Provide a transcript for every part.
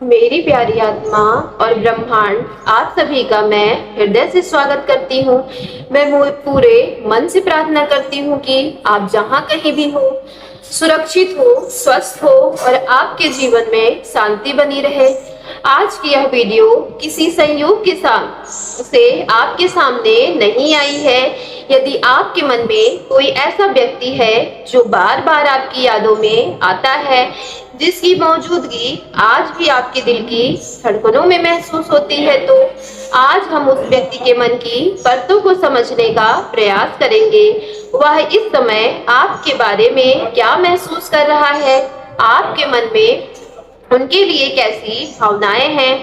मेरी प्यारी आत्मा और ब्रह्मांड, आप सभी का मैं हृदय से स्वागत करती हूँ। मैं पूरे मन से प्रार्थना करती हूँ कि आप जहाँ कहीं भी हो, सुरक्षित हो, स्वस्थ हो और आपके जीवन में शांति बनी रहे। आज की यह वीडियो किसी संयोग के साथ से आपके सामने नहीं आई है। यदि आपके मन में कोई ऐसा व्यक्ति है जो बार बार आपकी यादों में आता है, जिसकी मौजूदगी आज भी आपके दिल की धड़कनों में महसूस होती है, तो आज हम उस व्यक्ति के मन की परतों को समझने का प्रयास करेंगे। वह इस समय आपके बारे में क्या महसूस कर रहा है, आपके मन में उनके लिए कैसी भावनाएं हैं,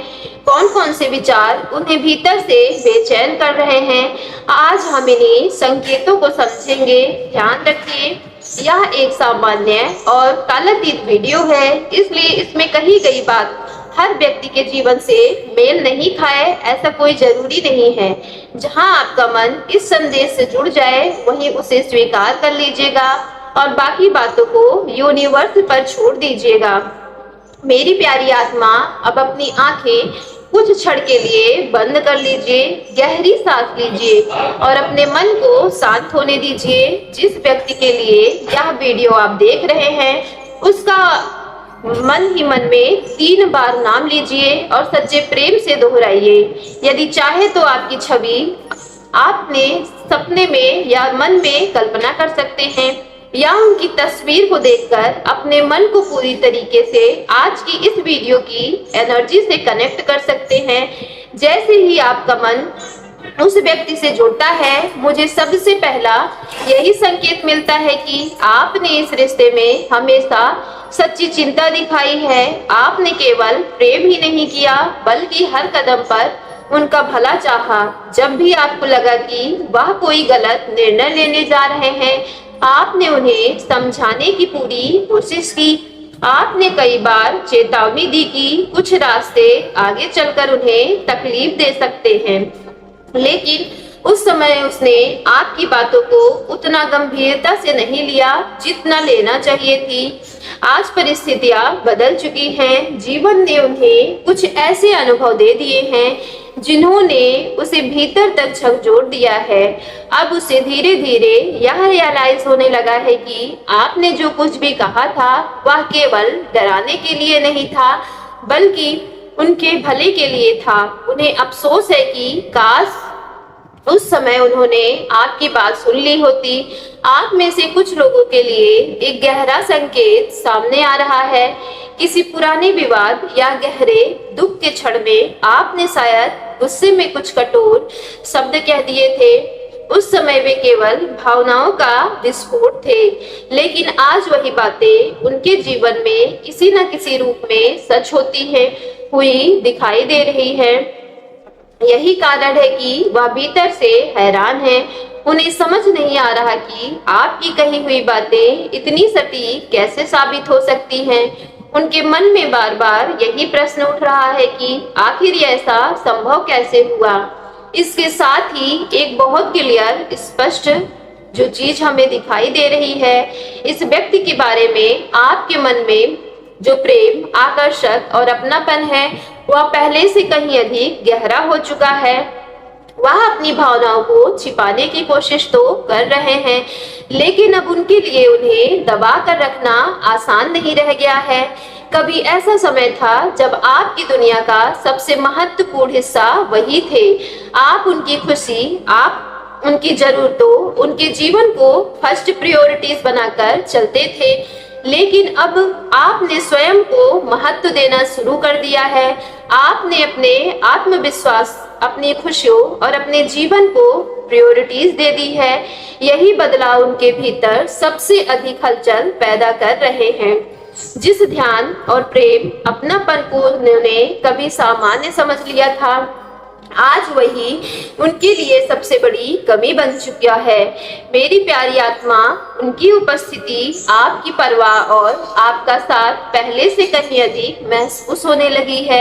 कौन कौन से विचार उन्हें भीतर से बेचैन कर रहे हैं। आज हम इन्हीं संकेतों को समझेंगे। ध्यान रखिए, यह एक सामान्य और कालातीत वीडियो है, इसलिए इसमें कही गई बात हर व्यक्ति के जीवन से मेल नहीं खाए, ऐसा कोई जरूरी नहीं है। जहां आपका मन इस संदेश से जुड़ जाए, वहीं उसे स्वीकार कर लीजिएगा और बाकी बातों को यूनिवर्स पर छोड़ दीजिएगा। मेरी प्यारी आत्मा, अब अपनी आंखें कुछ क्षण के लिए बंद कर लीजिए, गहरी सांस लीजिए और अपने मन को शांत होने दीजिए। जिस व्यक्ति के लिए यह वीडियो आप देख रहे हैं, उसका मन ही मन में 3 बार नाम लीजिए और सच्चे प्रेम से दोहराइए। यदि चाहे तो आपकी छवि आपने सपने में या मन में कल्पना कर सकते हैं, या उनकी तस्वीर को देखकर अपने मन को पूरी तरीके से आज की इस वीडियो की एनर्जी से कनेक्ट कर सकते हैं। जैसे ही आपका मन उस व्यक्ति से जुड़ता है, मुझे सबसे पहला यही संकेत मिलता है कि आपने इस रिश्ते में हमेशा सच्ची चिंता दिखाई है। आपने केवल प्रेम ही नहीं किया, बल्कि हर कदम पर उनका भला चाहा। जब भी आपको लगा कि वह कोई गलत निर्णय लेने जा रहे हैं, आपने उन्हें समझाने की पूरी कोशिश की। आपने कई बार चेतावनी दी कि कुछ रास्ते आगे चलकर उन्हें तकलीफ दे सकते हैं, लेकिन उस समय उसने आपकी बातों को उतना गंभीरता से नहीं लिया जितना लेना चाहिए थी। आज परिस्थितियां बदल चुकी हैं। जीवन ने उन्हें कुछ ऐसे अनुभव दे दिए हैं जिन्होंने उसे भीतर तक झकझोर दिया है। अब उसे धीरे धीरे यह रियलाइज होने लगा है कि आपने जो कुछ भी कहा था, वह केवल डराने के लिए नहीं था, बल्कि उनके भले के लिए था। उन्हें अफसोस है कि काश उस समय उन्होंने आपकी बात सुन ली होती। आप में से कुछ लोगों के लिए एक गहरा संकेत सामने आ रहा है। किसी पुराने विवाद या गहरे दुख के क्षण में आपने शायद गुस्से में कुछ कठोर शब्द कह दिए थे। उस समय वे केवल भावनाओं का विस्फोट थे, लेकिन आज वही बातें उनके जीवन में किसी न किसी रूप में सच होती है, हुई दिखाई दे रही है। यही कारण है कि वह भीतर से हैरान है। उन्हें समझ नहीं आ रहा कि आपकी कही हुई बातें इतनी सटीक कैसे साबित हो सकती हैं। उनके मन में बार बार यही प्रश्न उठ रहा है कि आखिर ऐसा संभव कैसे हुआ। इसके साथ ही एक बहुत क्लियर, स्पष्ट जो चीज हमें दिखाई दे रही है, इस व्यक्ति के बारे में आपके मन में जो प्रेम, आकर्षक और अपनापन है, वह पहले से कहीं अधिक गहरा हो चुका है। वह अपनी भावनाओं को छिपाने की कोशिश तो कर रहे हैं, लेकिन अब उनके लिए उन्हें दबा कर रखना आसान नहीं रह गया है। कभी ऐसा समय था जब आपकी दुनिया का सबसे महत्वपूर्ण हिस्सा वही थे। आप उनकी खुशी, आप उनकी जरूरतों, उनके जीवन को फर्स्ट प्रायोरिटीज बनाकर चलते थे, लेकिन अब आपने स्वयं को महत्व देना शुरू कर दिया है। आपने अपने आत्मविश्वास, अपनी खुशियों और अपने जीवन को प्रायोरिटीज दे दी है। यही बदलाव उनके भीतर सबसे अधिक हलचल पैदा कर रहे हैं। जिस ध्यान और प्रेम, अपनापन को उन्होंने कभी सामान्य समझ लिया था, आज वही उनके लिए सबसे बड़ी कमी बन चुका है। मेरी प्यारी आत्मा, उनकी उपस्थिति, आपकी परवाह और आपका साथ पहले से कहीं अधिक महसूस होने लगी है।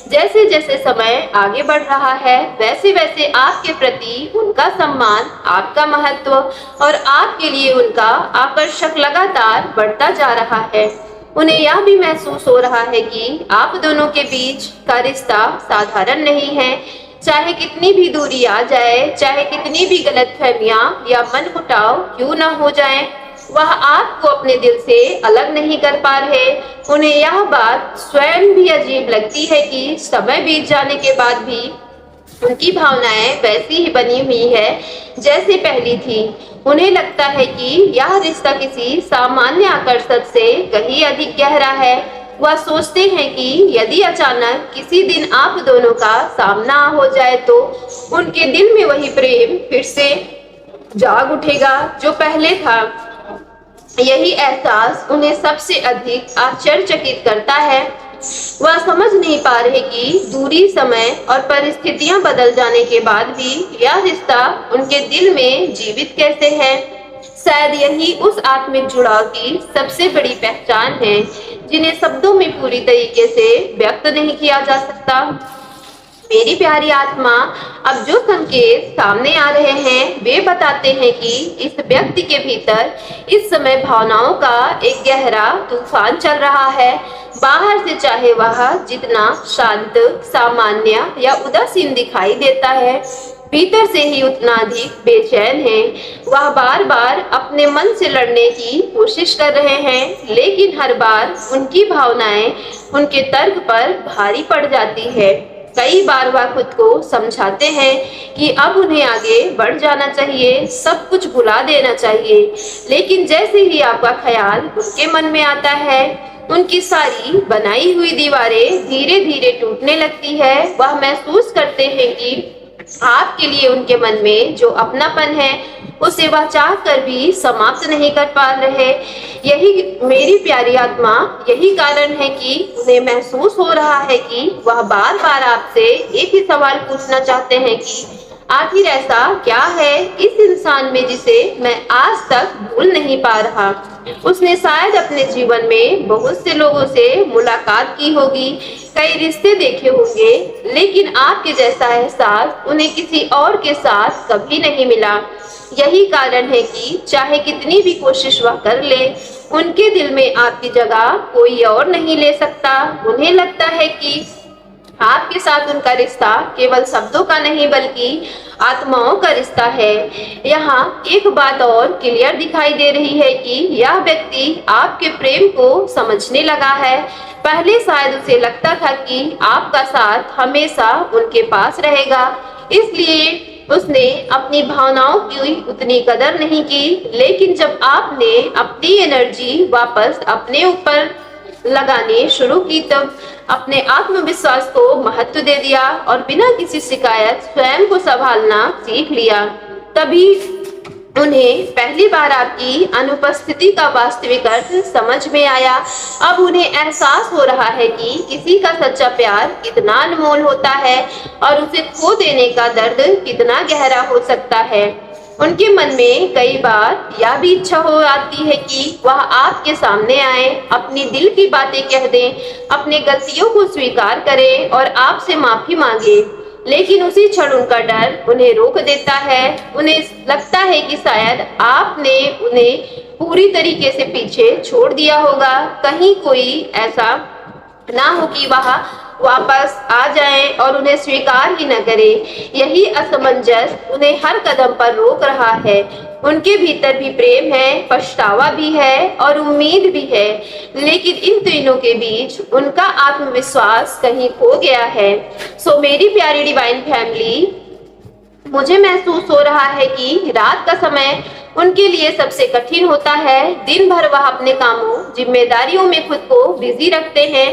जैसे जैसे समय आगे बढ़ रहा है, वैसे वैसे आपके प्रति उनका सम्मान, आपका महत्व और आपके लिए उनका आकर्षक लगातार बढ़ता जा रहा है। उन्हें यह भी महसूस हो रहा है कि आप दोनों के बीच का रिश्ता साधारण नहीं है। चाहे कितनी भी दूरी आ जाए, चाहे कितनी भी गलतफहमियां या मनमुटाव क्यों न हो जाएं, वह आपको अपने दिल से अलग नहीं कर पा रहे। उन्हें यह बात स्वयं भी अजीब लगती है कि समय बीत जाने के बाद भी उनकी भावनाएं वैसी ही बनी हुई है जैसे पहली थी। उन्हें लगता है कि यह रिश्ता किसी सामान्य आकर्षण से कहीं अधिक गहरा है। वह सोचते हैं कि यदि अचानक किसी दिन आप दोनों का सामना हो जाए तो उनके दिल में वही प्रेम फिर से जाग उठेगा जो पहले था। यही एहसास उन्हें सबसे अधिक आश्चर्यचकित करता है। वह समझ नहीं पा रहे कि दूरी, समय और परिस्थितियां बदल जाने के बाद भी यह रिश्ता उनके दिल में जीवित कैसे है। शायद यही उस आत्मिक जुड़ाव की सबसे बड़ी पहचान है जिन्हें शब्दों में पूरी तरीके से व्यक्त नहीं किया जा सकता। मेरी प्यारी आत्मा, अब जो संकेत सामने आ रहे हैं वे बताते हैं कि इस व्यक्ति के भीतर इस समय भावनाओं का एक गहरा तूफान चल रहा है। बाहर से चाहे वह जितना शांत, सामान्य या उदासीन दिखाई देता है, भीतर से ही उतना अधिक बेचैन है। वह बार बार अपने मन से लड़ने की कोशिश कर रहे हैं, लेकिन हर बार उनकी भावनाएं उनके तर्क पर भारी पड़ जाती है। कई बार वह खुद को समझाते हैं कि अब उन्हें आगे बढ़ जाना चाहिए, सब कुछ भुला देना चाहिए, लेकिन जैसे ही आपका ख्याल उनके मन में आता है, उनकी सारी बनाई हुई दीवारें धीरे धीरे टूटने लगती है। वह महसूस करते हैं कि आपके लिए उनके मन में जो अपनापन है उसे वह चाह कर भी समाप्त नहीं कर पा रहे। यही मेरी प्यारी आत्मा, यही कारण है कि उन्हें महसूस हो रहा है कि वह बार बार आपसे एक ही सवाल पूछना चाहते हैं कि आखिर ऐसा क्या है इस इंसान में जिसे मैं आज तक भूल नहीं पा रहा। उसने शायद अपने जीवन में बहुत से लोगों से मुलाकात की होगी, कई रिश्ते देखे होंगे, लेकिन आपके जैसा एहसास उन्हें किसी और के साथ कभी नहीं मिला। यही कारण है कि चाहे कितनी भी कोशिश वह कर ले, उनके दिल में आपकी जगह कोई और नहीं ले सकता। उन्हें लगता है कि आपके साथ उनका रिश्ता केवल शब्दों का नहीं बल्कि आत्माओं का रिश्ता है। यहाँ एक बात और क्लियर दिखाई दे रही है कि यह व्यक्ति आपके प्रेम को समझने लगा है। पहले शायद उसे लगता था कि आपका साथ हमेशा उनके पास रहेगा, इसलिए उसने अपनी भावनाओं की उतनी कदर नहीं की। लेकिन जब आपने अपनी एनर्जी वापस अपने ऊपर लगाने शुरू की, तब अपने आत्मविश्वास को महत्व दे दिया और बिना किसी शिकायत स्वयं को संभालना सीख लिया। तभी उन्हें पहली बार आपकी अनुपस्थिति का वास्तविक अर्थ समझ में आया। अब उन्हें एहसास हो रहा है कि किसी का सच्चा प्यार कितना अनमोल होता है और उसे खो देने का दर्द कितना गहरा हो सकता है। उनके मन में कई बार यह भी इच्छा हो आती है कि वह आपके सामने आए, अपनी दिल की बातें कह दें, अपने गलतियों को स्वीकार करें और आपसे माफी मांगे, लेकिन उसी क्षण उनका डर उन्हें रोक देता है। उन्हें लगता है कि शायद आपने उन्हें पूरी तरीके से पीछे छोड़ दिया होगा, कहीं कोई ऐसा ना हो कि वह वापस आ जाएं और उन्हें स्वीकार ही न करें। यही असमंजस उन्हें हर कदम पर रोक रहा है। उनके भीतर भी प्रेम है, पछतावा भी है और उम्मीद भी है, लेकिन इन तीनों के बीच उनका आत्मविश्वास कहीं खो गया है। सो मेरी प्यारी डिवाइन फैमिली, मुझे महसूस हो रहा है कि रात का समय उनके लिए सबसे कठिन होता है। दिन भर वह अपने कामों, जिम्मेदारियों में खुद को बिजी रखते हैं,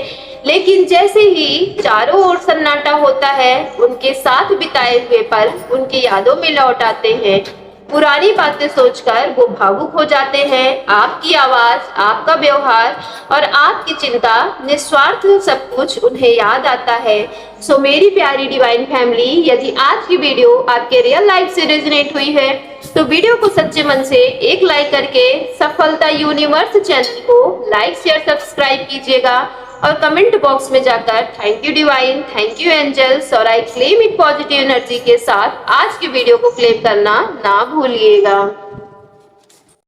लेकिन जैसे ही चारों ओर सन्नाटा होता है, उनके साथ बिताए हुए पल उनकी यादों में लौट आते हैं। पुरानी बातें सोचकर वो भावुक हो जाते हैं। आपकी आवाज, आपका व्यवहार और आपकी चिंता, निस्वार्थ सब कुछ उन्हें याद आता है। सो मेरी प्यारी डिवाइन फैमिली, यदि आज की वीडियो आपके रियल लाइफ से रेजोनेट हुई है तो वीडियो को सच्चे मन से एक लाइक करके सफलता यूनिवर्स चैनल को लाइक, शेयर, सब्सक्राइब कीजिएगा और कमेंट बॉक्स में जाकर thank you divine, thank you angels और I claim it positive energy के साथ आज की वीडियो को क्लेम करना ना भूलिएगा।